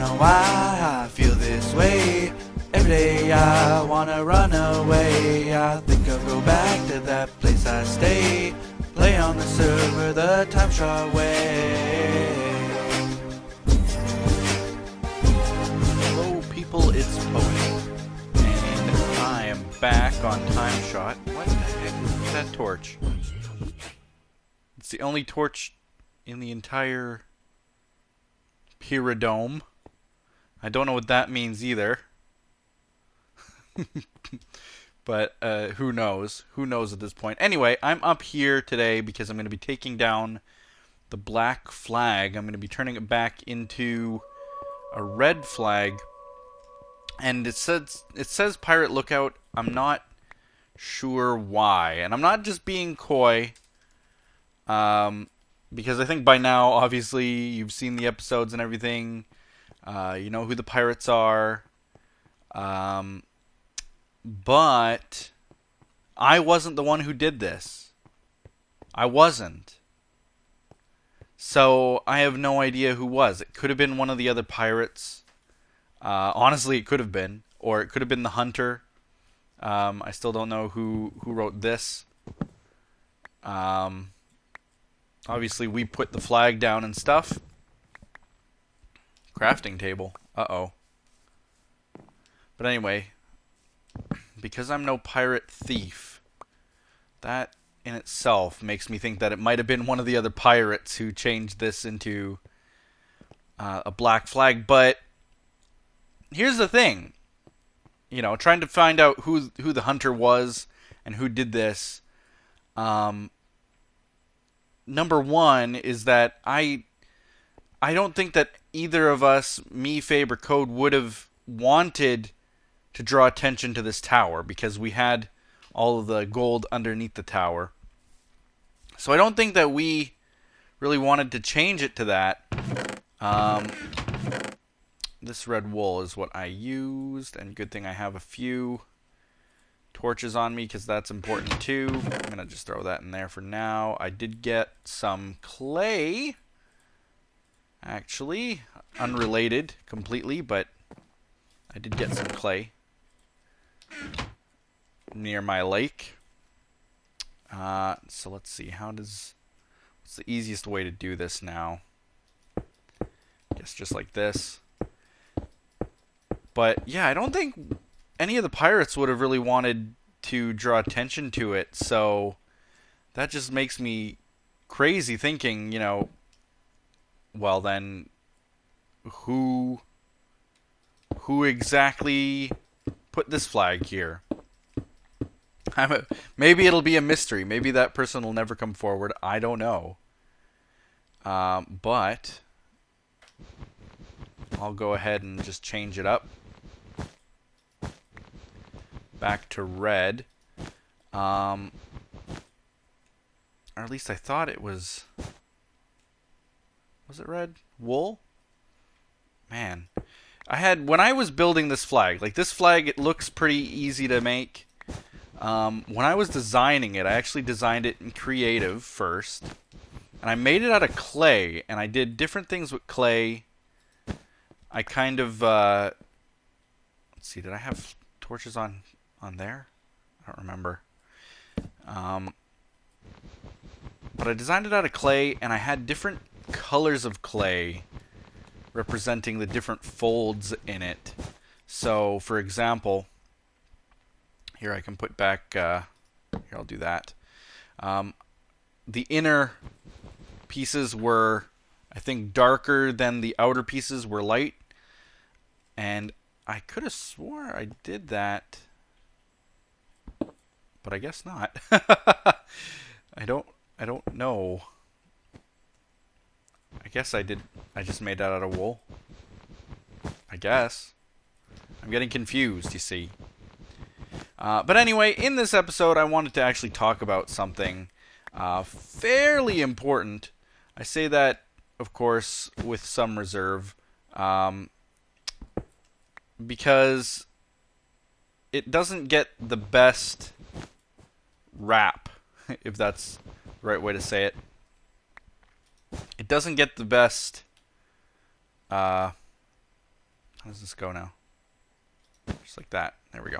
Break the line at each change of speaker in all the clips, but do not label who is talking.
know why I feel this way. Every day I wanna run away. I think I'll go back to that place I stay. Play on the server the TimeShot way. Hello people, it's Mojang. And I am back on TimeShot. What the heck is that torch? It's the only torch in the entire Pyrodome. I don't know what that means either. But who knows? Who knows at this point? Anyway, I'm up here today because I'm going to be taking down the black flag. I'm going to be turning it back into a red flag. And it says Pirate Lookout. I'm not sure why. And I'm not just being coy. Because I think by now, obviously, you've seen the episodes and everything. You know who the pirates are. But I wasn't the one who did this. I wasn't. So I have no idea who was. It could have been one of the other pirates. Honestly, it could have been. Or it could have been the hunter. I still don't know who wrote this. Obviously, we put the flag down and stuff. Crafting table. Uh-oh. But anyway, because I'm no pirate thief, that in itself makes me think that it might have been one of the other pirates who changed this into a black flag. But here's the thing. You know, trying to find out who the hunter was and who did this. Number one is that I don't think that either of us, me, Fabe, or Code, would have wanted to draw attention to this tower because we had all of the gold underneath the tower. So I don't think that we really wanted to change it to that. This red wool is what I used, and good thing I have a few torches on me because that's important too. I'm going to just throw that in there for now. I did get some clay, actually, unrelated completely, but I did get some clay near my lake. So let's see, what's the easiest way to do this now? I guess just like this. But yeah, I don't think any of the pirates would have really wanted to draw attention to it, so that just makes me crazy thinking, you know, well then, who exactly put this flag here? Maybe it'll be a mystery. Maybe that person will never come forward. I don't know. But I'll go ahead and just change it up. Back to red. Or at least I thought it was... Was it red? Wool? Man. When I was building this flag, like this flag, it looks pretty easy to make. When I was designing it, I actually designed it in creative first. And I made it out of clay, and I did different things with clay. I kind of, let's see, did I have torches on there? I don't remember. But I designed it out of clay, and I had different colors of clay representing the different folds in it. So, for example, here I can put back, here I'll do that. The inner pieces were, I think, darker than the outer pieces were light. And I could have swore I did that, but I guess not. I don't know. I guess I did. I just made that out of wool. I guess. I'm getting confused, you see. But anyway, in this episode, I wanted to actually talk about something fairly important. I say that, of course, with some reserve, because it doesn't get the best rap, if that's the right way to say it. It doesn't get the best How does this go now? Just like that. There we go.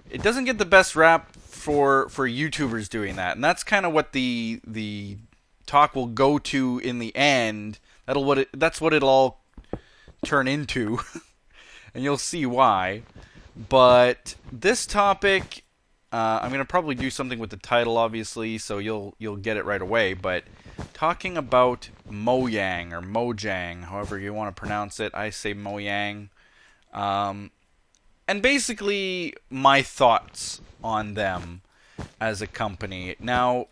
It doesn't get the best rap for YouTubers doing that, and that's kind of what the talk will go to in the end. That's what it'll all turn into, and you'll see why. But this topic, I'm gonna probably do something with the title, obviously, so you'll get it right away. But talking about Mojang or Mojang, however you want to pronounce it, I say Mojang. And basically my thoughts on them as a company. Now,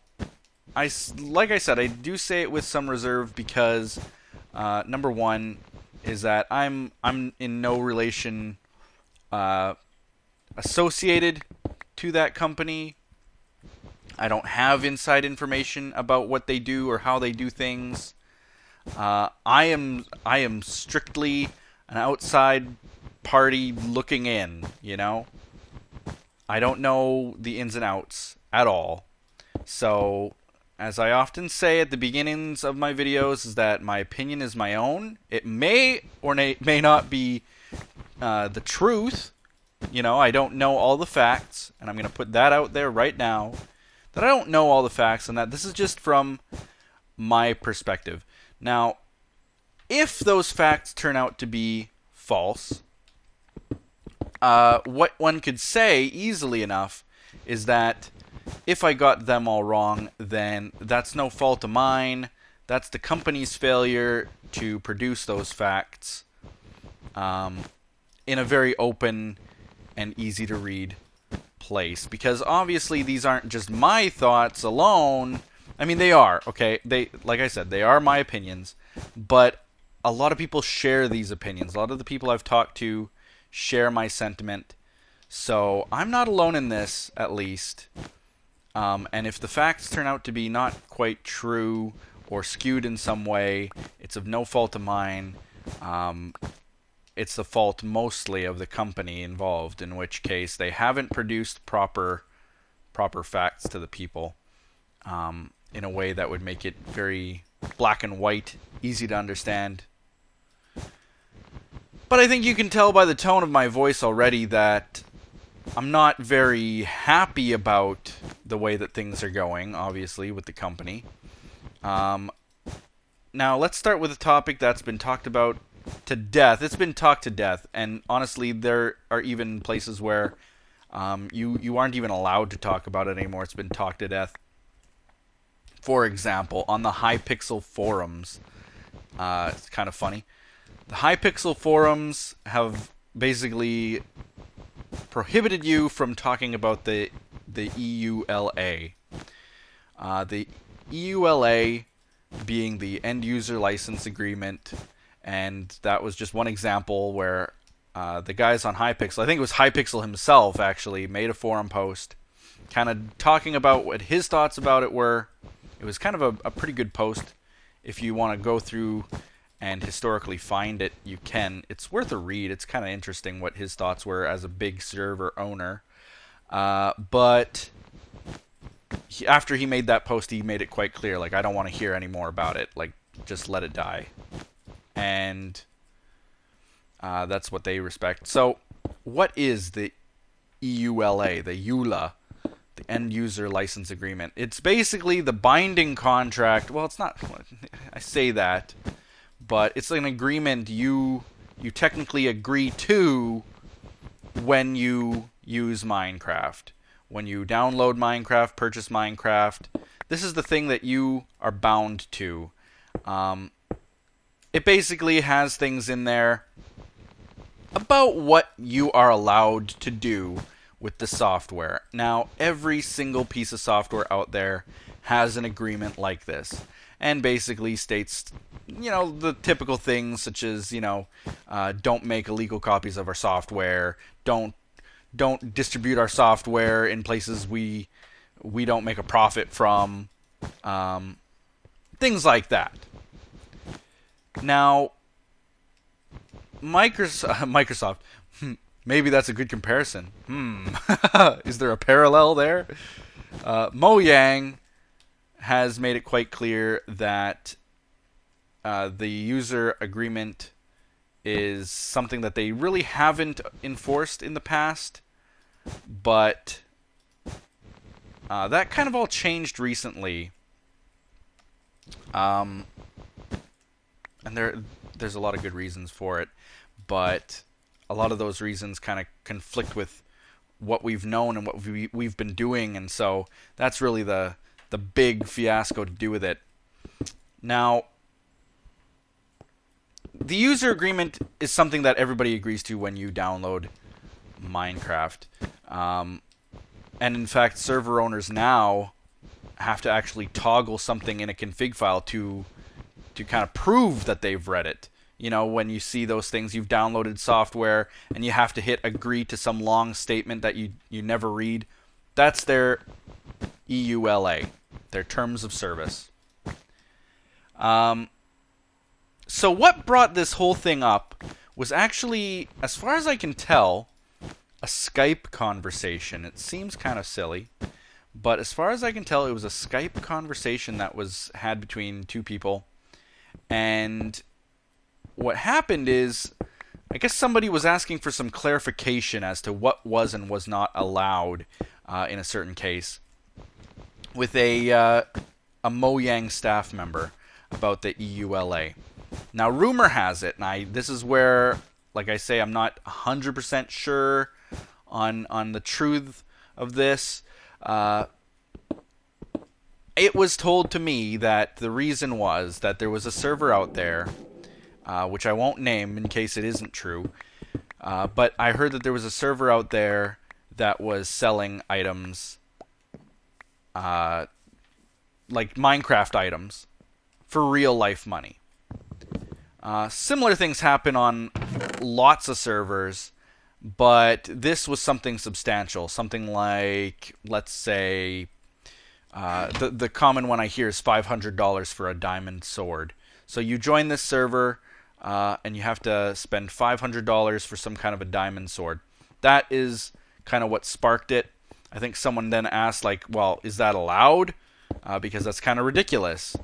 like I said, I do say it with some reserve because number one is that I'm in no relation associated to that company. I don't have inside information about what they do or how they do things. I am strictly an outside party looking in, you know? I don't know the ins and outs at all. So, as I often say at the beginnings of my videos, is that my opinion is my own. It may or may not be the truth. You know, I don't know all the facts, and I'm going to put that out there right now, that I don't know all the facts, and that this is just from my perspective. Now, if those facts turn out to be false, what one could say easily enough is that if I got them all wrong, then that's no fault of mine. That's the company's failure to produce those facts in a very open and easy to read place. Because obviously these aren't just my thoughts alone. I mean, they are, okay? Like I said, they are my opinions, but a lot of people share these opinions. A lot of the people I've talked to share my sentiment. So I'm not alone in this, at least. And if the facts turn out to be not quite true or skewed in some way, it's of no fault of mine. It's the fault mostly of the company involved, in which case they haven't produced proper facts to the people in a way that would make it very black and white, easy to understand. But I think you can tell by the tone of my voice already that I'm not very happy about the way that things are going, obviously, with the company. Now, let's start with a topic that's been talked about to death. It's been talked to death, and honestly, there are even places where you aren't even allowed to talk about it anymore. It's been talked to death. For example, on the Hypixel forums, it's kind of funny. The Hypixel forums have basically prohibited you from talking about the EULA. The EULA being the End User License Agreement, and that was just one example where the guys on Hypixel, I think it was Hypixel himself actually, made a forum post kind of talking about what his thoughts about it were. It was kind of a pretty good post. If you want to go through and historically find it, you can. It's worth a read. It's kind of interesting what his thoughts were as a big server owner. But after he made that post, he made it quite clear, like, I don't want to hear any more about it. Like, just let it die. And that's what they respect. So, what is the EULA, the EULA, the End User License Agreement? It's basically the binding contract. Well, it's not. I say that. But it's an agreement you technically agree to when you use Minecraft. When you download Minecraft, purchase Minecraft, this is the thing that you are bound to. It basically has things in there about what you are allowed to do with the software. Now, every single piece of software out there has an agreement like this, and basically states, you know, the typical things such as, you know, don't make illegal copies of our software, don't distribute our software in places we don't make a profit from, things like that. Now, Microsoft, maybe that's a good comparison. Is there a parallel there? Mojang has made it quite clear that the user agreement is something that they really haven't enforced in the past, but that kind of all changed recently. And there's a lot of good reasons for it, but a lot of those reasons kind of conflict with what we've known and what we've been doing, and so that's really the big fiasco to do with it. Now, the user agreement is something that everybody agrees to when you download Minecraft. And in fact, server owners now have to actually toggle something in a config file to kind of prove that they've read it. You know, when you see those things, you've downloaded software and you have to hit agree to some long statement that you never read. That's their EULA, their terms of service. So what brought this whole thing up was actually, as far as I can tell, a Skype conversation. It seems kind of silly, but as far as I can tell, it was a Skype conversation that was had between two people. And what happened is, I guess somebody was asking for some clarification as to what was and was not allowed in a certain case with a Mojang staff member about the EULA. Now, rumor has it, and this is where, like I say, I'm not 100% sure on the truth of this. It was told to me that the reason was that there was a server out there, which I won't name in case it isn't true, but I heard that there was a server out there that was selling items, like Minecraft items, for real life money. Similar things happen on lots of servers, but this was something substantial. Something like, let's say, the common one I hear is $500 for a diamond sword. So you join this server, and you have to spend $500 for some kind of a diamond sword. That is kind of what sparked it. I think someone then asked, like, well, is that allowed? Because that's kind of ridiculous.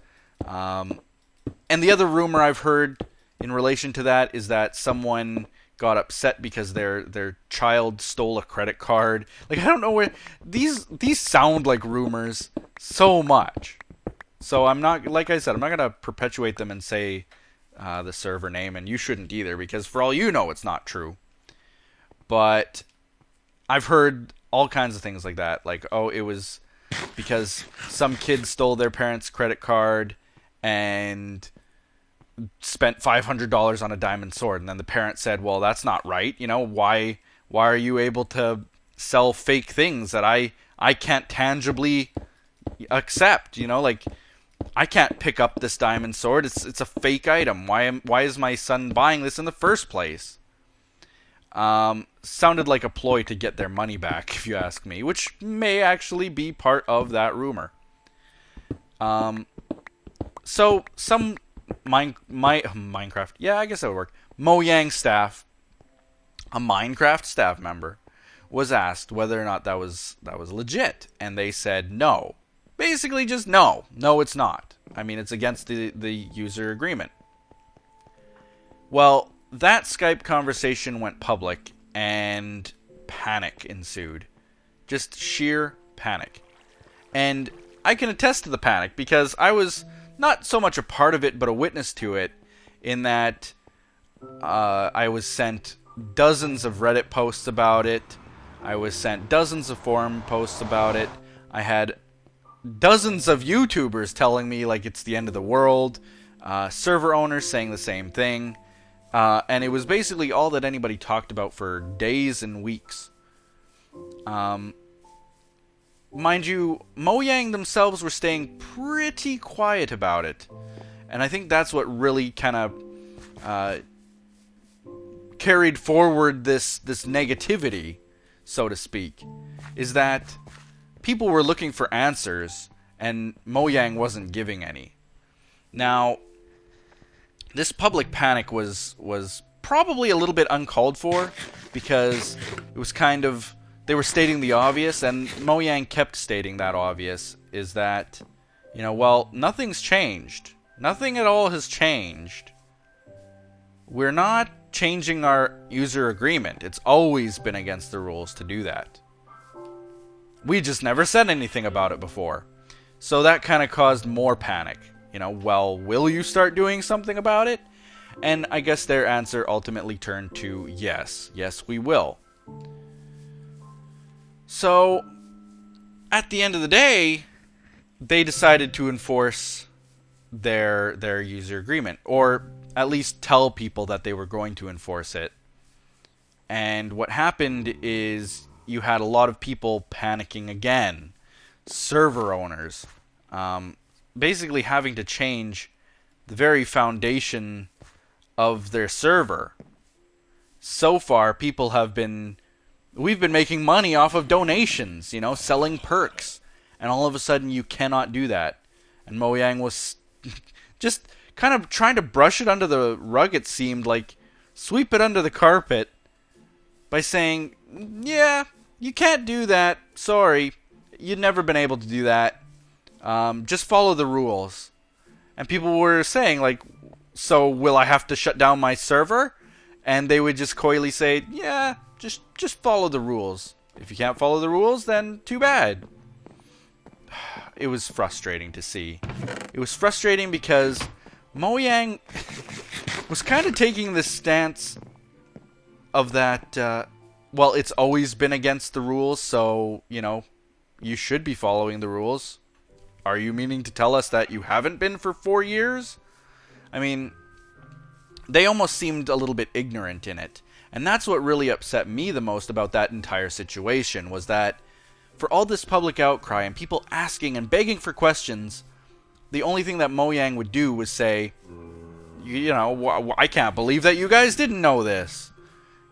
And the other rumor I've heard in relation to that is that someone got upset because their child stole a credit card. Like, I don't know where these sound like rumors so much. So I'm not, like I said, I'm not gonna perpetuate them and say the server name, and you shouldn't either, because for all you know, it's not true. But I've heard all kinds of things like that, like, oh, it was because some kid stole their parents' credit card and spent $500 on a diamond sword, and then the parent said, well, that's not right, you know, why are you able to sell fake things that I can't tangibly accept, you know, like, I can't pick up this diamond sword, it's a fake item, why is my son buying this in the first place? Sounded like a ploy to get their money back, if you ask me, which may actually be part of that rumor. So some Minecraft, yeah, I guess that would work. Mojang staff, a Minecraft staff member, was asked whether or not that was legit, and they said no. Basically, just no. No, it's not. I mean, it's against the user agreement. Well, that Skype conversation went public, and panic ensued. Just sheer panic. And I can attest to the panic, because I was not so much a part of it, but a witness to it, in that I was sent dozens of Reddit posts about it. I was sent dozens of forum posts about it. I had dozens of YouTubers telling me like it's the end of the world. Server owners saying the same thing. And it was basically all that anybody talked about for days and weeks. Mind you, Mojang themselves were staying pretty quiet about it. And I think that's what really kind of carried forward this negativity, so to speak, is that people were looking for answers, and Mojang wasn't giving any. Now, this public panic was probably a little bit uncalled for, because it was kind of, they were stating the obvious, and Mojang kept stating that obvious, is that, you know, well, nothing's changed. Nothing at all has changed. We're not changing our user agreement. It's always been against the rules to do that. We just never said anything about it before. So that kind of caused more panic. You know, well, will you start doing something about it? And I guess their answer ultimately turned to yes. Yes, we will. So, at the end of the day, they decided to enforce their user agreement, or at least tell people that they were going to enforce it. And what happened is you had a lot of people panicking again. Server owners, basically having to change the very foundation of their server. So far, we've been making money off of donations, you know, selling perks. And all of a sudden you cannot do that. And Mojang was just kind of trying to brush it under the rug, it seemed like. Sweep it under the carpet by saying, yeah, you can't do that. Sorry. You've never been able to do that. Just follow the rules. And people were saying, like, so will I have to shut down my server? And they would just coyly say, yeah, just follow the rules. If you can't follow the rules, then too bad. It was frustrating to see. It was frustrating because Mojang was kind of taking this stance of that, well, it's always been against the rules, so, you know, you should be following the rules. Are you meaning to tell us that you haven't been for 4 years? I mean, they almost seemed a little bit ignorant in it. And that's what really upset me the most about that entire situation, was that for all this public outcry and people asking and begging for questions, the only thing that Mojang would do was say, you know, I can't believe that you guys didn't know this.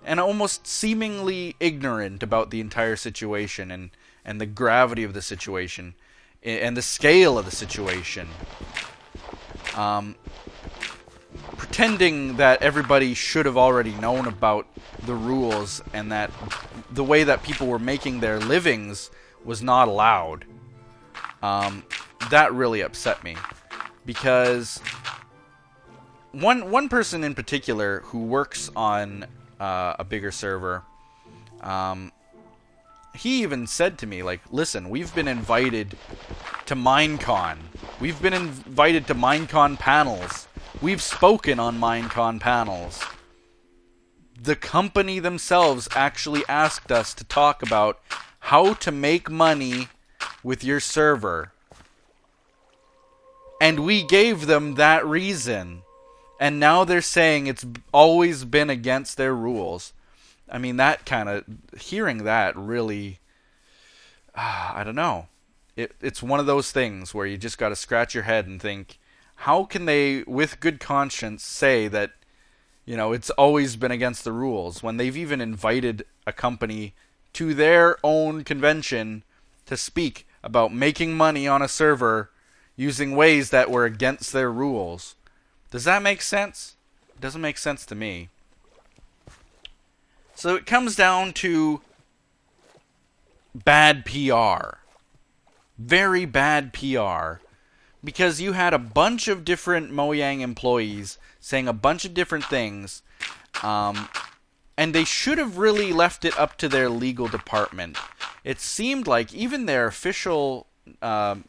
And almost seemingly ignorant about the entire situation and the gravity of the situation and the scale of the situation. Pretending that everybody should have already known about the rules and that the way that people were making their livings was not allowed. That really upset me, because one person in particular who works on a bigger server, he even said to me, like, listen, we've been invited to Minecon. We've been invited to Minecon panels. We've spoken on Minecon panels. The company themselves actually asked us to talk about how to make money with your server. And we gave them that reason. And now they're saying it's always been against their rules. I mean, that kind of, hearing that really, I don't know. It's one of those things where you just got to scratch your head and think, how can they, with good conscience, say that, you know, it's always been against the rules when they've even invited a company to their own convention to speak about making money on a server using ways that were against their rules? Does that make sense? It doesn't make sense to me. So it comes down to bad PR. Very bad PR. Because you had a bunch of different Mojang employees saying a bunch of different things, and they should have really left it up to their legal department. It seemed like even their official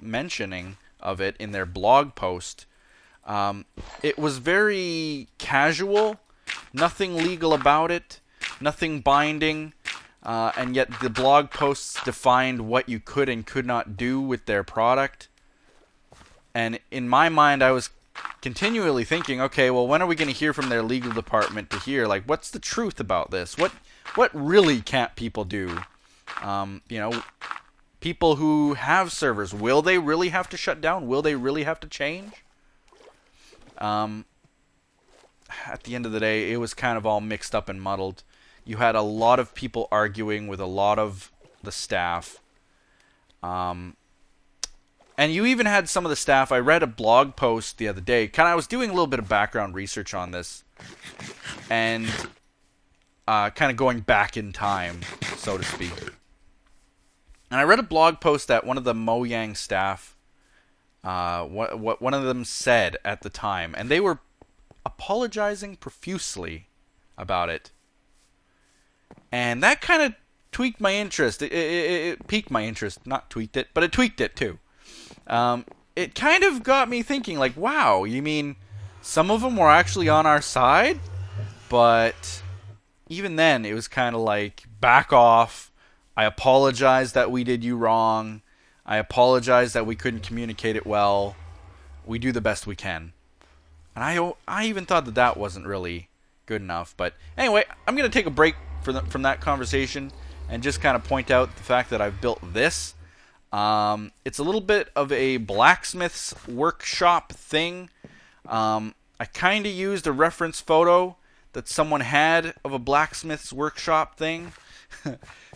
mentioning of it in their blog post, it was very casual, nothing legal about it, nothing binding, and yet the blog posts defined what you could and could not do with their product. And in my mind, I was continually thinking, okay, well, when are we going to hear from their legal department to hear, like, what's the truth about this? What really can't people do? You know, people who have servers, will they really have to shut down? Will they really have to change? At the end of the day, it was kind of all mixed up and muddled. You had a lot of people arguing with a lot of the staff. And you even had some of the staff. I read a blog post the other day. I was doing a little bit of background research on this. And kind of going back in time, so to speak. And I read a blog post that one of the Mojang staff, what one of them said at the time. And they were apologizing profusely about it. And that kind of tweaked my interest. It piqued my interest. Not tweaked it, but it tweaked it too. It kind of got me thinking, like, wow, you mean some of them were actually on our side? But even then, it was kind of like, back off. I apologize that we did you wrong. I apologize that we couldn't communicate it well. We do the best we can. And I even thought that that wasn't really good enough. But anyway, I'm going to take a break from that conversation and just kind of point out the fact that I've built this. It's a little bit of a blacksmith's workshop thing. I kind of used a reference photo that someone had of a blacksmith's workshop thing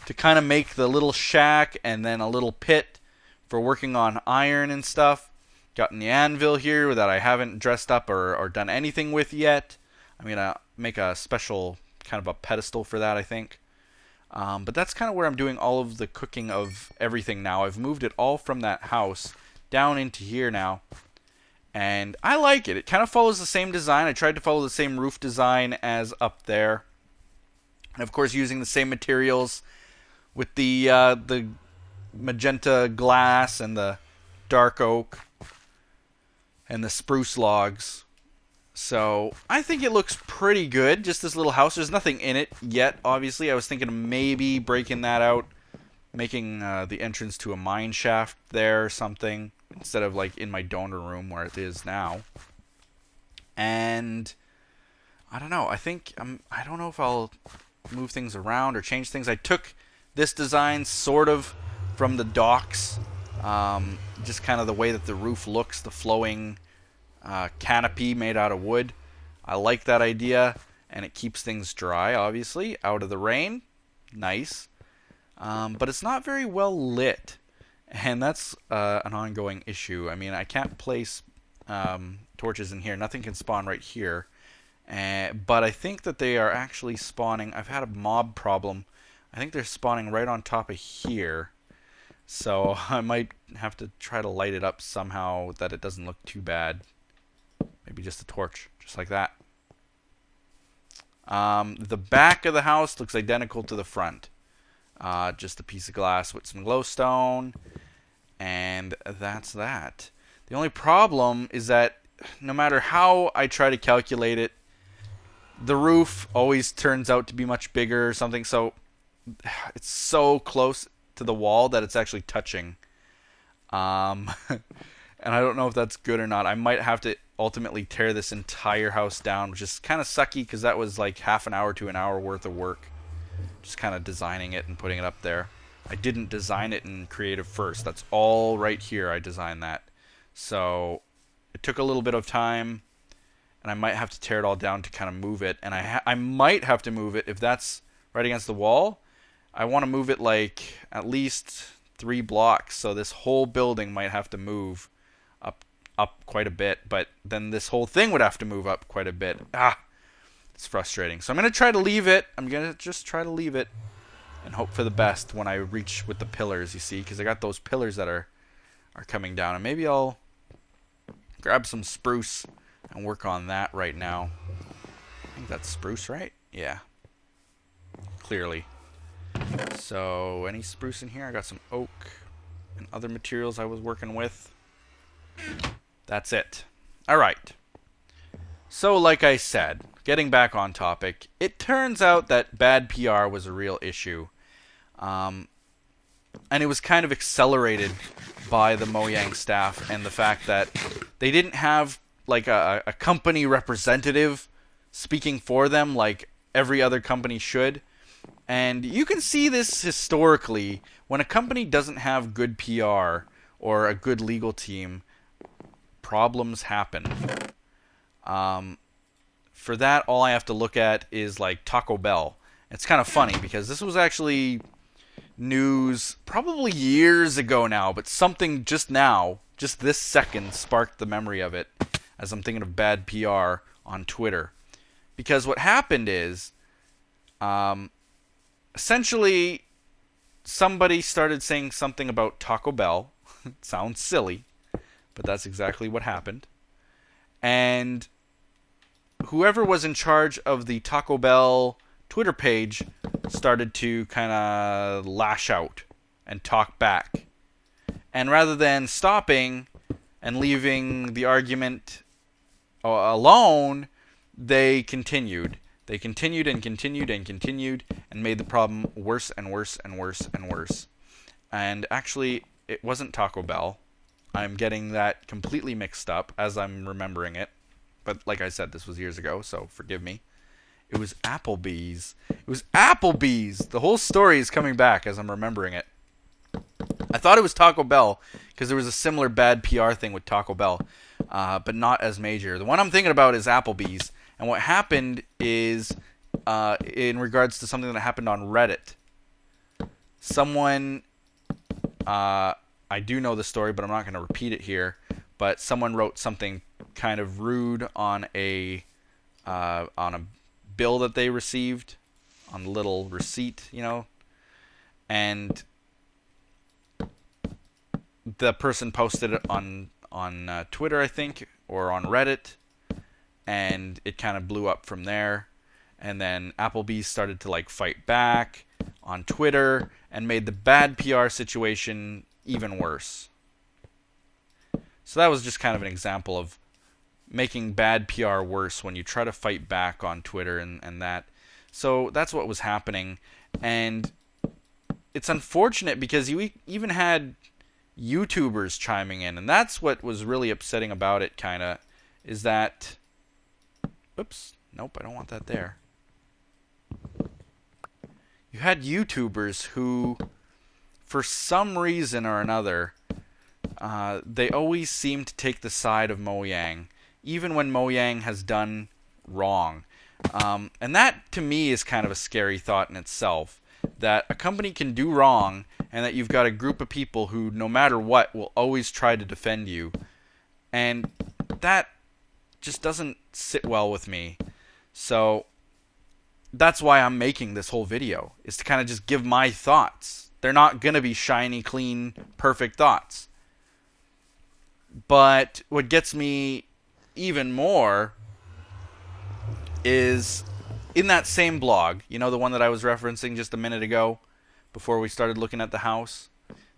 to kind of make the little shack and then a little pit for working on iron and stuff. Got the anvil here that I haven't dressed up or done anything with yet. I'm going to make a special kind of a pedestal for that, I think. But that's kind of where I'm doing all of the cooking of everything now. I've moved it all from that house down into here now. And I like it. It kind of follows the same design. I tried to follow the same roof design as up there. And of course using the same materials with the magenta glass and the dark oak and the spruce logs. So I think it looks pretty good, just this little house. There's nothing in it yet, obviously. I was thinking of maybe breaking that out, making the entrance to a mine shaft there or something, instead of like in my donor room where it is now. And I don't know, I don't know if I'll move things around or change things. I took this design sort of from the docks, just kind of the way that the roof looks, the flowing canopy made out of wood. I like that idea, and it keeps things dry, obviously, out of the rain. Nice. But it's not very well lit, and that's an ongoing issue. I mean, I can't place torches in here. Nothing can spawn right here. But I think that they are actually spawning. I've had a mob problem. I think they're spawning right on top of here. So I might have to try to light it up somehow that it doesn't look too bad. Maybe just a torch, just like that. The back of the house looks identical to the front. Just a piece of glass with some glowstone. And that's that. The only problem is that no matter how I try to calculate it, the roof always turns out to be much bigger or something. So it's so close to the wall that it's actually touching. And I don't know if that's good or not. I might have to ultimately tear this entire house down, which is kind of sucky because that was like half an hour to an hour worth of work. Just kind of designing it and putting it up there. I didn't design it in creative first. That's all right here. I designed that. So it took a little bit of time, and I might have to tear it all down to kind of move it. And I might have to move it if that's right against the wall. I want to move it like at least 3 blocks. So this whole building might have to move up quite a bit. But then this whole thing would have to move up quite a bit. It's frustrating. So I'm going to try to leave it. I'm going to just try to leave it and hope for the best when I reach with the pillars, you see. Because I got those pillars that are coming down. And maybe I'll grab some spruce and work on that right now. I think that's spruce, right? Yeah. Clearly. So, any spruce in here? I got some oak and other materials I was working with. That's it. Alright. So, like I said, getting back on topic, it turns out that bad PR was a real issue. And it was kind of accelerated by the Mojang staff and the fact that they didn't have like a company representative speaking for them like every other company should. And you can see this historically. When a company doesn't have good PR or a good legal team, problems happen. For that, all I have to look at is like Taco Bell. It's kind of funny because this was actually news probably years ago now, but something just now, just this second, sparked the memory of it as I'm thinking of bad PR on Twitter. Because what happened is, essentially, somebody started saying something about Taco Bell. It sounds silly, but that's exactly what happened. And whoever was in charge of the Taco Bell Twitter page started to kind of lash out and talk back. And rather than stopping and leaving the argument alone, they continued. They continued and continued and continued and made the problem worse and worse and worse and worse. And actually, it wasn't Taco Bell. I'm getting that completely mixed up as I'm remembering it. But like I said, this was years ago, so forgive me. It was Applebee's. It was Applebee's! The whole story is coming back as I'm remembering it. I thought it was Taco Bell because there was a similar bad PR thing with Taco Bell, but not as major. The one I'm thinking about is Applebee's. And what happened is, in regards to something that happened on Reddit, someone, I do know the story, but I'm not going to repeat it here, but someone wrote something kind of rude on a bill that they received, on the little receipt, you know, and the person posted it on Twitter, I think, or on Reddit, and it kind of blew up from there. And then Applebee's started to like fight back on Twitter and made the bad PR situation even worse. So that was just kind of an example of making bad PR worse when you try to fight back on Twitter and that. So that's what was happening. And it's unfortunate because you even had YouTubers chiming in. And that's what was really upsetting about it, kind of, is that... Oops. Nope, I don't want that there. You had YouTubers who, for some reason or another, they always seem to take the side of Mojang, even when Mojang has done wrong. And that, to me, is kind of a scary thought in itself. That a company can do wrong, and that you've got a group of people who, no matter what, will always try to defend you. And that just doesn't sit well with me. So that's why I'm making this whole video, is to kind of just give my thoughts. They're not going to be shiny, clean, perfect thoughts. But what gets me even more is in that same blog, you know, the one that I was referencing just a minute ago before we started looking at the house,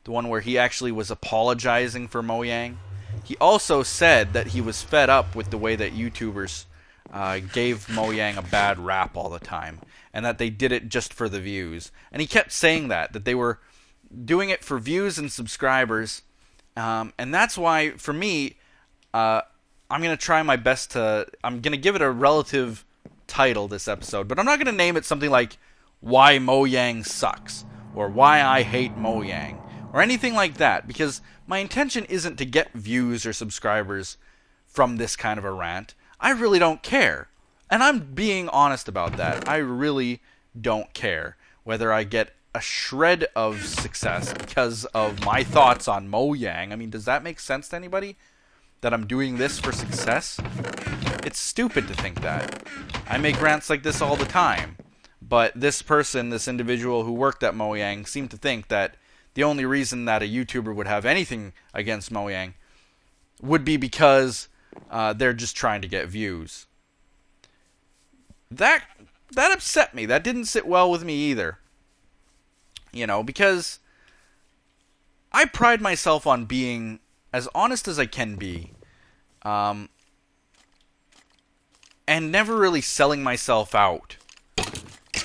the one where he actually was apologizing for Mojang. He also said that he was fed up with the way that YouTubers gave Mojang a bad rap all the time, and that they did it just for the views. And he kept saying that they were doing it for views and subscribers, and that's why, for me, I'm going to try my best to... I'm going to give it a relative title this episode, but I'm not going to name it something like Why Mojang Sucks, or Why I Hate Mojang, or anything like that, because my intention isn't to get views or subscribers from this kind of a rant. I really don't care. And I'm being honest about that. I really don't care whether I get a shred of success because of my thoughts on Mojang. I mean, does that make sense to anybody? That I'm doing this for success? It's stupid to think that. I make rants like this all the time. But this person, this individual who worked at Mojang, seemed to think that the only reason that a YouTuber would have anything against Mojang would be because they're just trying to get views. That upset me. That didn't sit well with me either. You know, because I pride myself on being as honest as I can be, and never really selling myself out.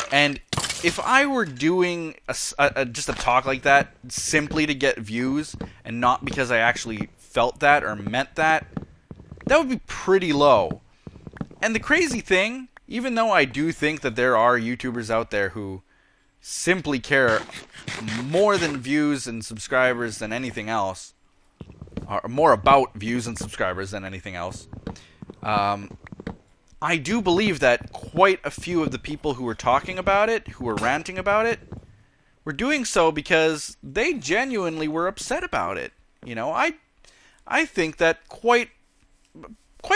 And if I were doing just a talk like that simply to get views, and not because I actually felt that or meant that, that would be pretty low. And the crazy thing, even though I do think that there are YouTubers out there who simply care more than views and subscribers than anything else, or more about views and subscribers than anything else, I do believe that quite a few of the people who were talking about it, who were ranting about it, were doing so because they genuinely were upset about it. You know, I think that quite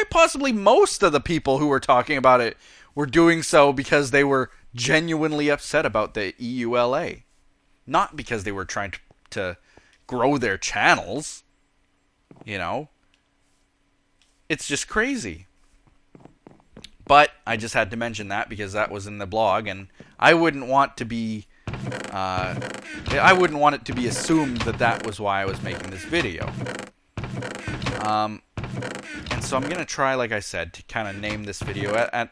possibly most of the people who were talking about it were doing so because they were genuinely upset about the EULA. Not because they were trying to grow their channels. You know? It's just crazy. But I just had to mention that because that was in the blog, and I wouldn't want to be I wouldn't want it to be assumed that that was why I was making this video. And so I'm gonna try, like I said, to kind of name this video at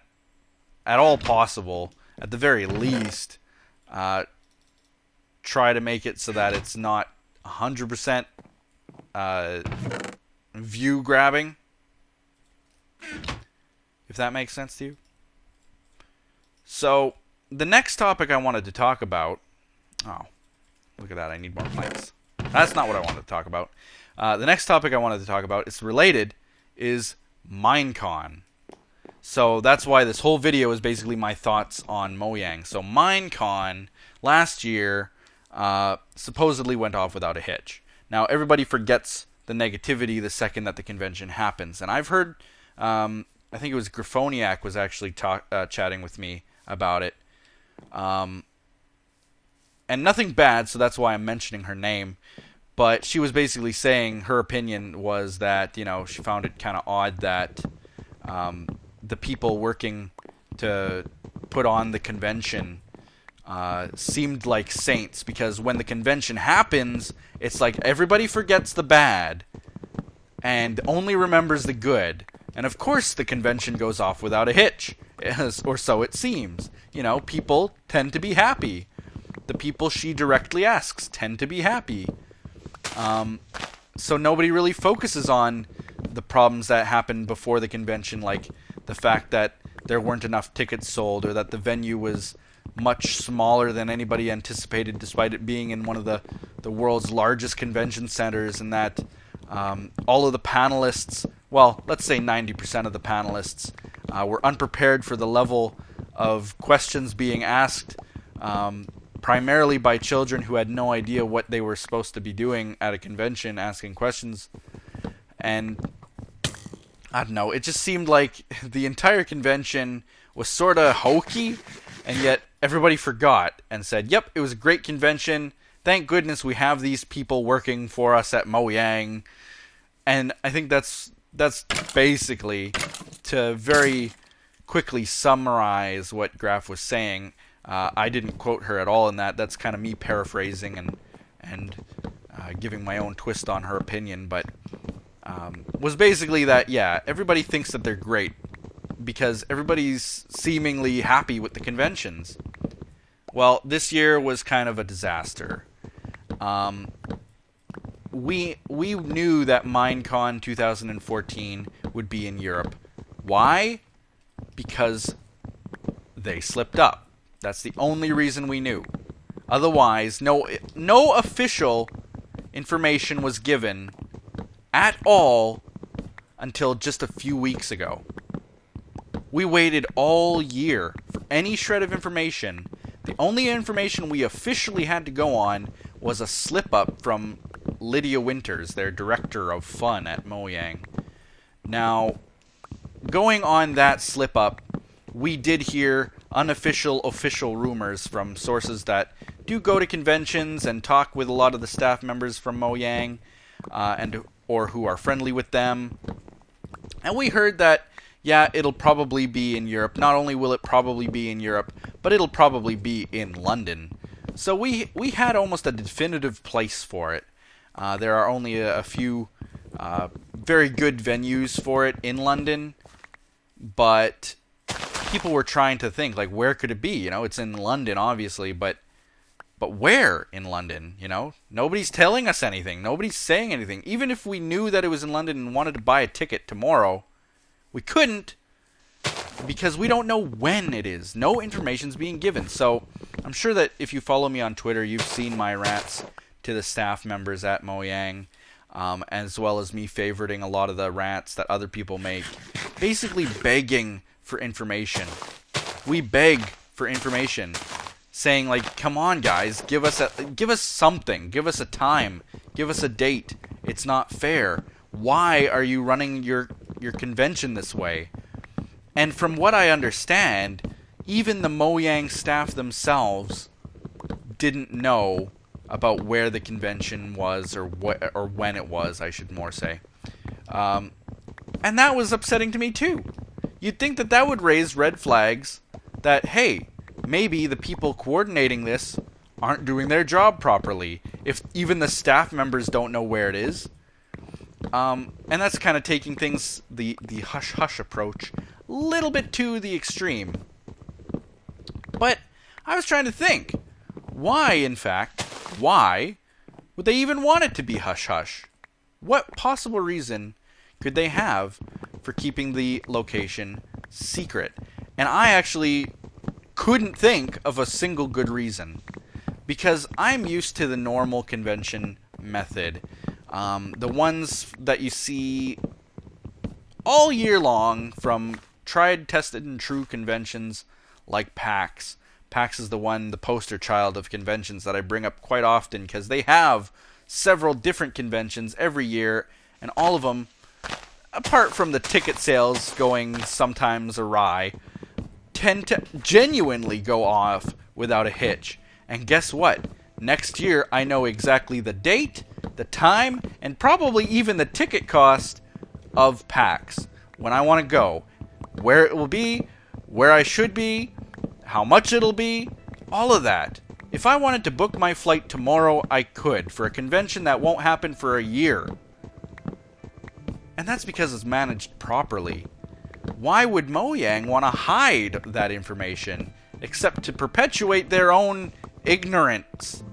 all possible, at the very least, try to make it so that it's not 100% view grabbing, if that makes sense to you. So the next topic I wanted to talk about, oh, look at that, I need more planks. That's not what I wanted to talk about. The next topic I wanted to talk about, is related, is Minecon. So that's why this whole video is basically my thoughts on Mojang. So Minecon last year supposedly went off without a hitch. Now everybody forgets the negativity the second that the convention happens. And I've heard, I think it was Graphoniac was actually chatting with me about it. And nothing bad, so that's why I'm mentioning her name. But she was basically saying her opinion was that, you know, she found it kind of odd that the people working to put on the convention seemed like saints, because when the convention happens, it's like everybody forgets the bad and only remembers the good. And of course the convention goes off without a hitch, or so it seems. You know, people tend to be happy. The people she directly asks tend to be happy. So nobody really focuses on the problems that happened before the convention, like the fact that there weren't enough tickets sold, or that the venue was much smaller than anybody anticipated, despite it being in one of the world's largest convention centers, and that all of the panelists, well, let's say 90% of the panelists, were unprepared for the level of questions being asked, primarily by children who had no idea what they were supposed to be doing at a convention, asking questions. And I don't know, it just seemed like the entire convention was sort of hokey, and yet everybody forgot and said, yep, it was a great convention, thank goodness we have these people working for us at Mojang. And I think that's basically, to very quickly summarize what Graph was saying. I didn't quote her at all in that. That's kind of me paraphrasing and giving my own twist on her opinion, but was basically that, yeah, everybody thinks that they're great because everybody's seemingly happy with the conventions. Well, this year was kind of a disaster. We knew that Minecon 2014 would be in Europe. Why? Because they slipped up. That's the only reason we knew. Otherwise, no official information was given at all until just a few weeks ago. We waited all year for any shred of information. The only information we officially had to go on was a slip-up from Lydia Wyntr, their director of fun at Mojang. Now, going on that slip-up, we did hear unofficial official rumors from sources that do go to conventions and talk with a lot of the staff members from Mojang, or who are friendly with them. And we heard that, yeah, it'll probably be in Europe. Not only will it probably be in Europe, but it'll probably be in London. So we had almost a definitive place for it. There are only a few very good venues for it in London, but people were trying to think, like, where could it be? You know, it's in London, obviously, but where in London? You know, nobody's telling us anything. Nobody's saying anything. Even if we knew that it was in London and wanted to buy a ticket tomorrow, we couldn't, because we don't know when it is. No information's being given. So I'm sure that if you follow me on Twitter, you've seen my rants to the staff members at Mojang, as well as me favoriting a lot of the rants that other people make, basically begging for information. We beg for information, saying, like, come on guys, give us something, give us a time, give us a date. It's not fair. Why are you running your convention this way? And from what I understand, even the Mojang staff themselves didn't know about where the convention was, or when it was, I should more say. And that was upsetting to me too. You'd think that that would raise red flags that, hey, maybe the people coordinating this aren't doing their job properly. If even the staff members don't know where it is. And that's kind of taking things, the hush-hush approach, a little bit to the extreme. But I was trying to think, why, in fact, why would they even want it to be hush-hush? What possible reason could they have for keeping the location secret? And I actually couldn't think of a single good reason, because I'm used to the normal convention method. The ones that you see all year long from tried, tested, and true conventions like PAX. PAX is the poster child of conventions that I bring up quite often because they have several different conventions every year, and all of them, apart from the ticket sales going sometimes awry, tend to genuinely go off without a hitch. And guess what? Next year, I know exactly the date, the time, and probably even the ticket cost of PAX. When I want to go, where it will be, where I should be, how much it'll be, all of that. If I wanted to book my flight tomorrow, I could, for a convention that won't happen for a year. And that's because it's managed properly. Why would Mojang want to hide that information, except to perpetuate their own ignorance?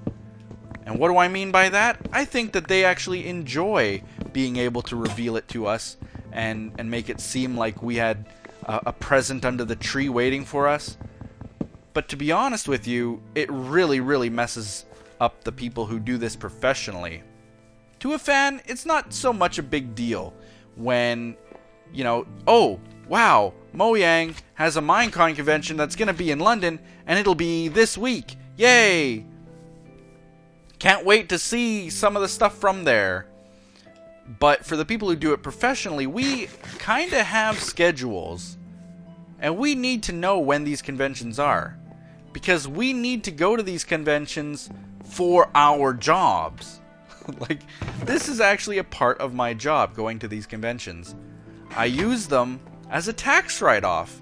And what do I mean by that? I think that they actually enjoy being able to reveal it to us and make it seem like we had a present under the tree waiting for us. But to be honest with you, it really, really messes up the people who do this professionally. To a fan, it's not so much a big deal when, you know, oh, wow, Mojang has a Minecon convention that's going to be in London, and it'll be this week. Yay! Can't wait to see some of the stuff from there. But for the people who do it professionally, we kind of have schedules. And we need to know when these conventions are. Because we need to go to these conventions for our jobs. Like, this is actually a part of my job, going to these conventions. I use them as a tax write-off.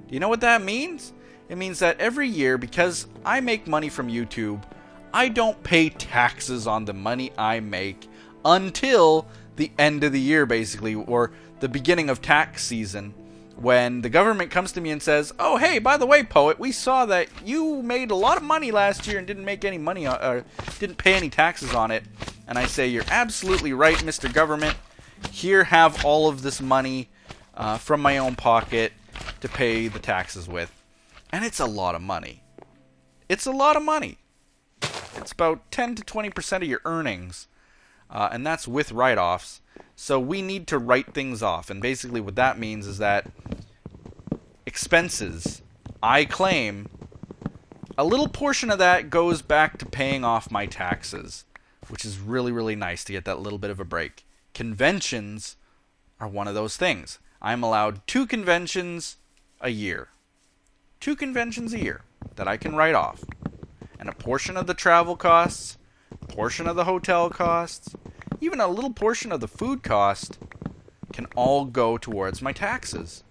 Do you know what that means? It means that every year, because I make money from YouTube, I don't pay taxes on the money I make until the end of the year, basically, or the beginning of tax season, when the government comes to me and says, oh, hey, by the way, Poet, we saw that you made a lot of money last year and didn't make any money, didn't pay any taxes on it. And I say, you're absolutely right, Mr. Government. Here, have all of this money from my own pocket to pay the taxes with. And it's a lot of money. It's a lot of money. It's about 10 to 20% of your earnings. And that's with write-offs. So we need to write things off. And basically what that means is that expenses, I claim, a little portion of that goes back to paying off my taxes, which is really, really nice to get that little bit of a break. Conventions are one of those things. I'm allowed 2 conventions a year. 2 conventions a year that I can write off. And a portion of the travel costs, a portion of the hotel costs, even a little portion of the food cost can all go towards my taxes.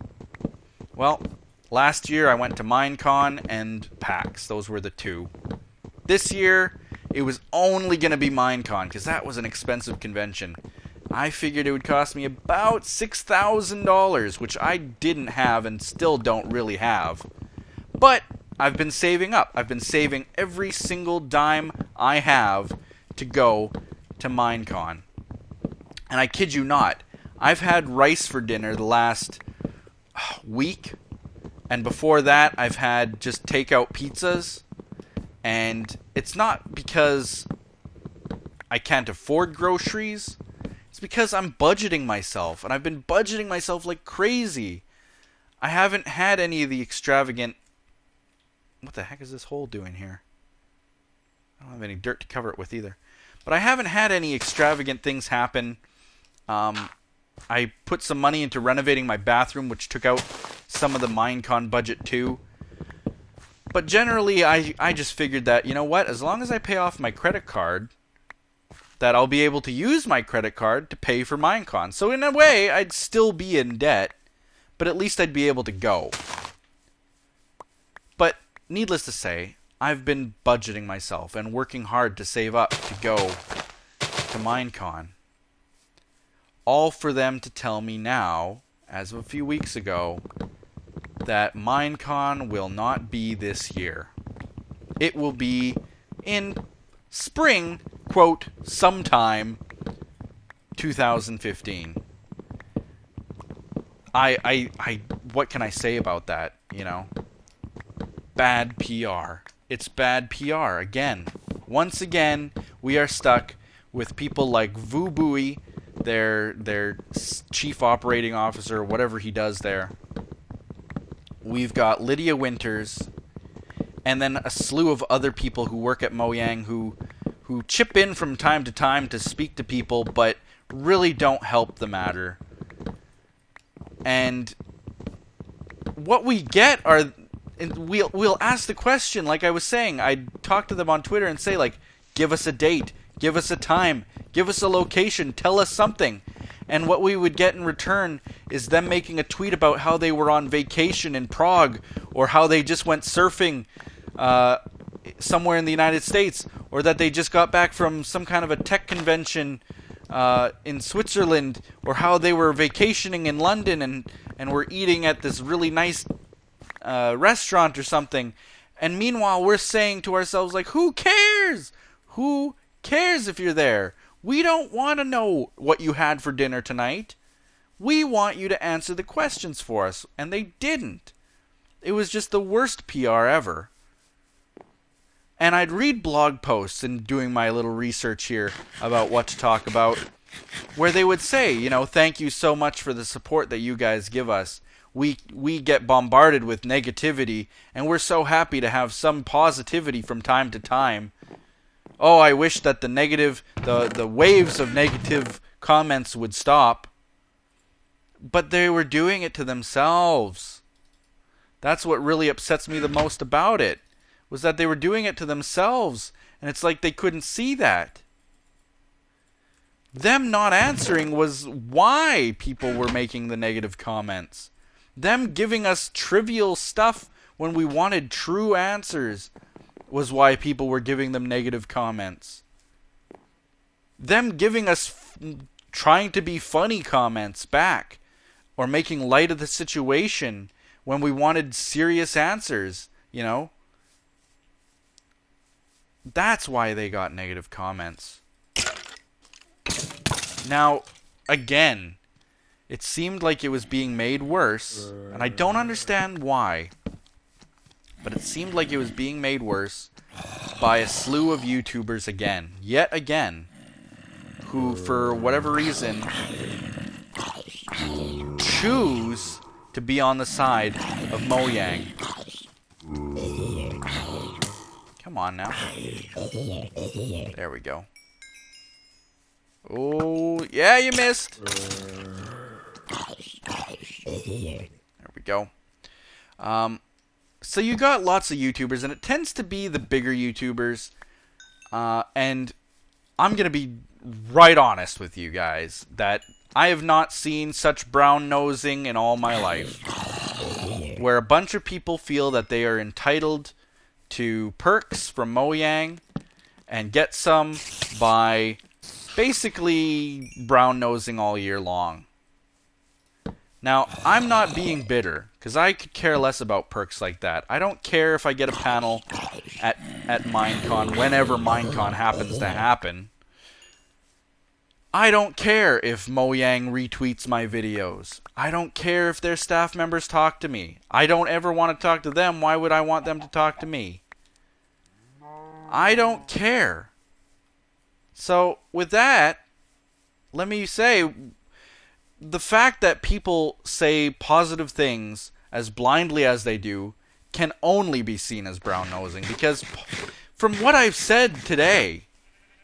Well, last year I went to Minecon and PAX. Those were the 2. This year, it was only going to be Minecon because that was an expensive convention. I figured it would cost me about $6,000, which I didn't have and still don't really have. But I've been saving up. I've been saving every single dime I have to go to Minecon. And I kid you not, I've had rice for dinner the last week. And before that, I've had just takeout pizzas. And it's not because I can't afford groceries. It's because I'm budgeting myself. And I've been budgeting myself like crazy. I haven't had any of the extravagant... What the heck is this hole doing here? I don't have any dirt to cover it with either. But I haven't had any extravagant things happen. I put some money into renovating my bathroom, which took out some of the Minecon budget too. But generally, I just figured that, you know what, as long as I pay off my credit card, that I'll be able to use my credit card to pay for Minecon. So in a way, I'd still be in debt, but at least I'd be able to go. But needless to say, I've been budgeting myself and working hard to save up to go to Minecon. All for them to tell me now, as of a few weeks ago, that Minecon will not be this year. It will be in spring, quote, sometime 2015. What can I say about that, you know? Bad PR. It's bad PR again. Once again, we are stuck with people like Vubui, their chief operating officer, whatever he does there. We've got Lydia Winters, and then a slew of other people who work at Mojang who chip in from time to time to speak to people, but really don't help the matter. And what we get are, and we'll ask the question, like I was saying, I'd talk to them on Twitter and say, like, give us a date, give us a time, give us a location, tell us something. And what we would get in return is them making a tweet about how they were on vacation in Prague, or how they just went surfing somewhere in the United States, or that they just got back from some kind of a tech convention in Switzerland, or how they were vacationing in London and were eating at this really nice restaurant or something. And meanwhile, we're saying to ourselves, like, who cares? Who cares if you're there? We don't want to know what you had for dinner tonight. We want you to answer the questions for us. And they didn't. It was just the worst PR ever. And I'd read blog posts and doing my little research here about what to talk about, where they would say, you know, thank you so much for the support that you guys give us. We get bombarded with negativity, and we're so happy to have some positivity from time to time. Oh, I wish that the waves of negative comments would stop. But they were doing it to themselves. That's what really upsets me the most about it, was that they were doing it to themselves, and it's like they couldn't see that. Them not answering was why people were making the negative comments. Them giving us trivial stuff when we wanted true answers was why people were giving them negative comments. Them giving us trying to be funny comments back, or making light of the situation when we wanted serious answers, you know? That's why they got negative comments. Now, again, it seemed like it was being made worse, and I don't understand why, but it seemed like it was being made worse by a slew of YouTubers again, yet again, who, for whatever reason, choose to be on the side of Mojang. Come on now. There we go. Oh, yeah, you missed. There we go. So you got lots of YouTubers, and it tends to be the bigger YouTubers. And I'm going to be right honest with you guys, that I have not seen such brown-nosing in all my life. Where a bunch of people feel that they are entitled to perks from Mojang and get some by basically brown-nosing all year long. Now, I'm not being bitter, because I could care less about perks like that. I don't care if I get a panel at Minecon, whenever Minecon happens to happen. I don't care if Mojang retweets my videos. I don't care if their staff members talk to me. I don't ever want to talk to them. Why would I want them to talk to me? I don't care. So, with that, let me say, the fact that people say positive things as blindly as they do can only be seen as brown-nosing. Because from what I've said today,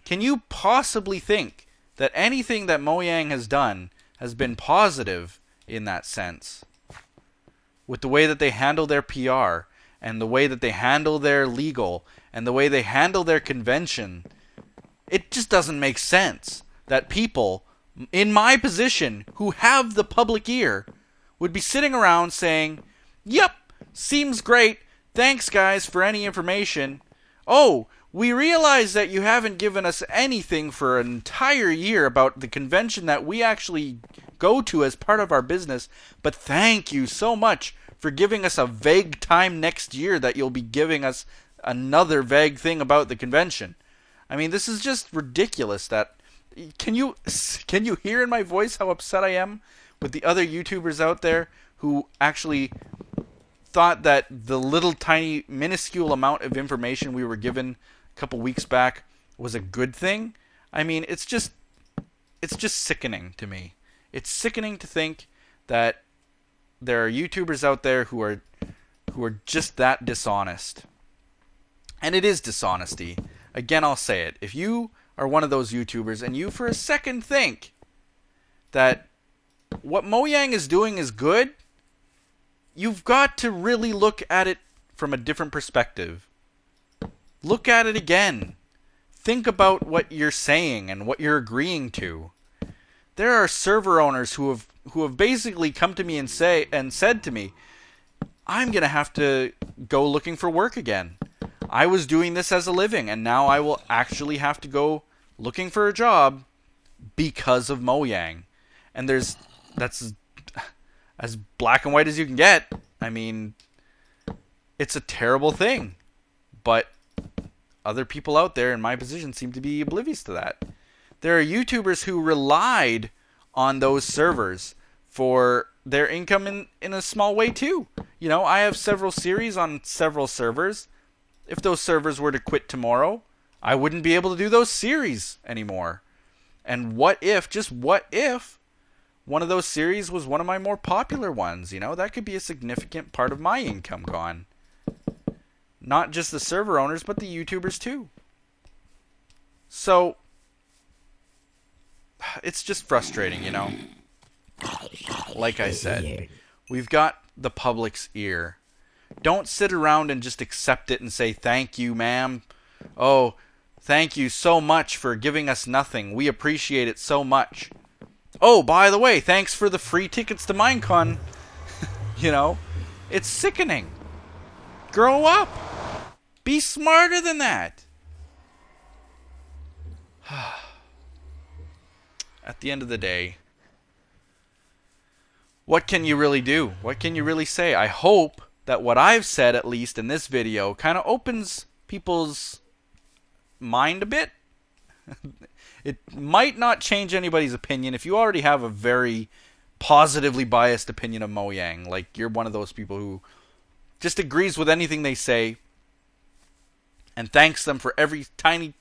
can you possibly think that anything that Mojang has done has been positive in that sense? With the way that they handle their PR, and the way that they handle their legal, and the way they handle their convention, it just doesn't make sense that people in my position who have the public ear would be sitting around saying, "Yep, seems great. Thanks, guys, for any information. Oh, we realize that you haven't given us anything for an entire year about the convention that we actually go to as part of our business, but thank you so much for giving us a vague time next year that you'll be giving us another vague thing about the convention." I mean, this is just ridiculous. That can you hear in my voice how upset I am with the other YouTubers out there who actually thought that the little tiny minuscule amount of information we were given a couple weeks back was a good thing? I mean, it's just sickening to me. It's sickening to think that there are YouTubers out there who are just that dishonest. And it is dishonesty. Again, I'll say it. If you are one of those YouTubers and you for a second think that what Mojang is doing is good, you've got to really look at it from a different perspective. Look at it again. Think about what you're saying and what you're agreeing to. There are server owners who have basically come to me and said to me, "I'm going to have to go looking for work again. I was doing this as a living, and now I will actually have to go looking for a job because of Mojang." And that's as black and white as you can get. I mean, it's a terrible thing. But other people out there in my position seem to be oblivious to that. There are YouTubers who relied on those servers for their income in a small way too. You know, I have several series on several servers. If those servers were to quit tomorrow, I wouldn't be able to do those series anymore. And just what if, one of those series was one of my more popular ones? You know, that could be a significant part of my income gone. Not just the server owners, but the YouTubers too. So, it's just frustrating, you know. Like I said, we've got the public's ear. Don't sit around and just accept it and say, "Thank you, ma'am. Oh, thank you so much for giving us nothing. We appreciate it so much. Oh, by the way, thanks for the free tickets to Minecon." You know, it's sickening. Grow up. Be smarter than that. At the end of the day, what can you really do? What can you really say? I hope that what I've said, at least in this video, kind of opens people's mind a bit. It might not change anybody's opinion. If you already have a very positively biased opinion of Mojang, like you're one of those people who just agrees with anything they say and thanks them for every tiny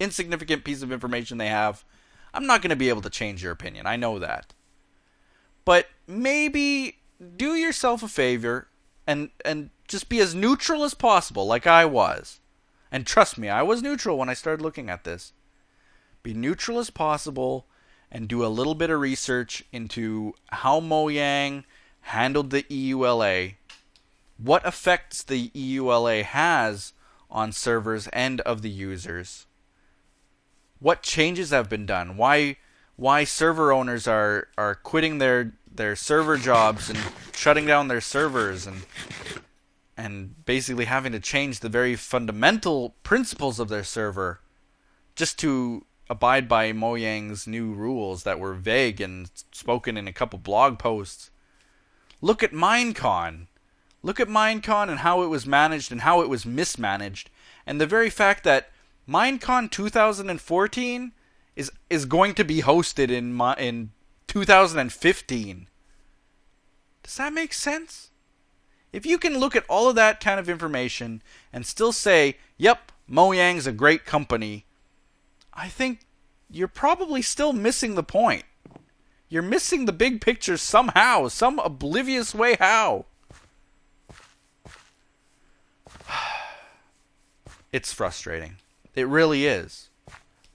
insignificant piece of information they have, I'm not going to be able to change your opinion. I know that. But maybe do yourself a favor and just be as neutral as possible, like I was. And trust me, I was neutral when I started looking at this. Be neutral as possible and do a little bit of research into how Mojang handled the EULA, what effects the EULA has on servers and of the users, what changes have been done, why server owners are quitting their server jobs and shutting down their servers and basically having to change the very fundamental principles of their server just to abide by Mojang's new rules that were vague and spoken in a couple blog posts. Look at Minecon. Look at Minecon and how it was managed and how it was mismanaged. And the very fact that Minecon 2014 is going to be hosted in 2015. Does that make sense? If you can look at all of that kind of information and still say, "Yep, Mojang's a great company," I think you're probably still missing the point. You're missing the big picture somehow, some oblivious way. How? It's frustrating. It really is.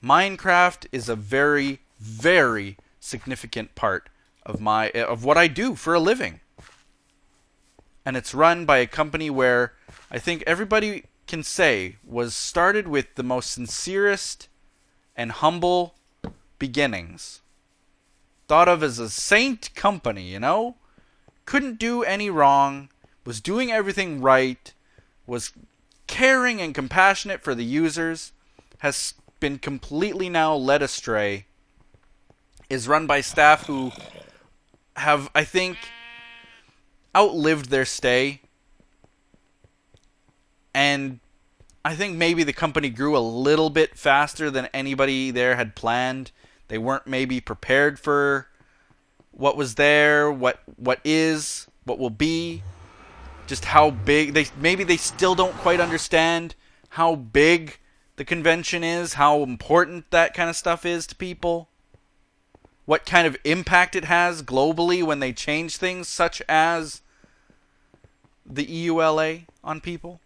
Minecraft is a very, very significant part of what I do for a living. And it's run by a company where I think everybody can say was started with the most sincerest and humble beginnings. Thought of as a saint company, you know? couldn't do any wrong, was doing everything right, was caring and compassionate for the users, has been completely now led astray, is run by staff who have, I think, outlived their stay. And I think maybe the company grew a little bit faster than anybody there had planned. They weren't maybe prepared for what was there, what will be, just how big. Maybe they still don't quite understand how big the convention is, how important that kind of stuff is to people, what kind of impact it has globally when they change things, such as the EULA on people.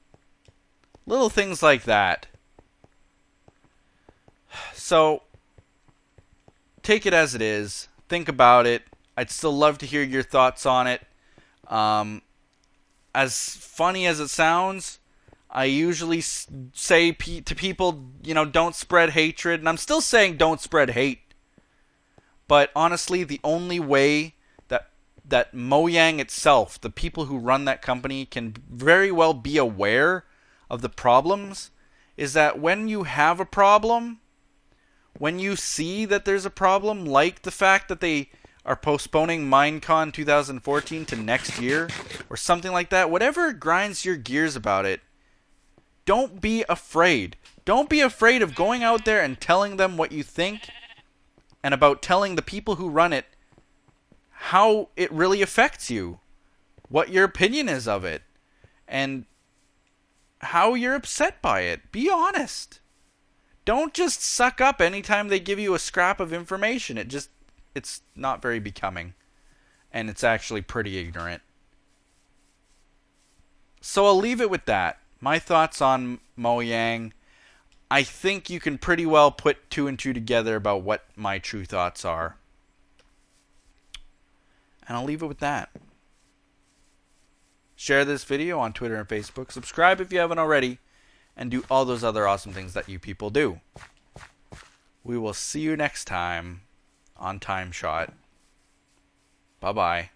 Little things like that. So, take it as it is. Think about it. I'd still love to hear your thoughts on it. As funny as it sounds, I usually say to people, don't spread hatred. And I'm still saying don't spread hate. But honestly, the only way that Mojang itself, the people who run that company, can very well be aware of the problems is that when you have a problem, when you see that there's a problem, like the fact that they are postponing Minecon 2014 to next year or something like that, whatever grinds your gears about it, don't be afraid. Don't be afraid of going out there and telling them what you think, and about telling the people who run it how it really affects you, what your opinion is of it, and how you're upset by it. Be honest. Don't just suck up anytime they give you a scrap of information. It's not very becoming, and it's actually pretty ignorant. So I'll leave it with that. My thoughts on Mojang. I think you can pretty well put 2 and 2 together about what my true thoughts are. And I'll leave it with that. Share this video on Twitter and Facebook. Subscribe if you haven't already. And do all those other awesome things that you people do. We will see you next time on TimeShot. Bye-bye.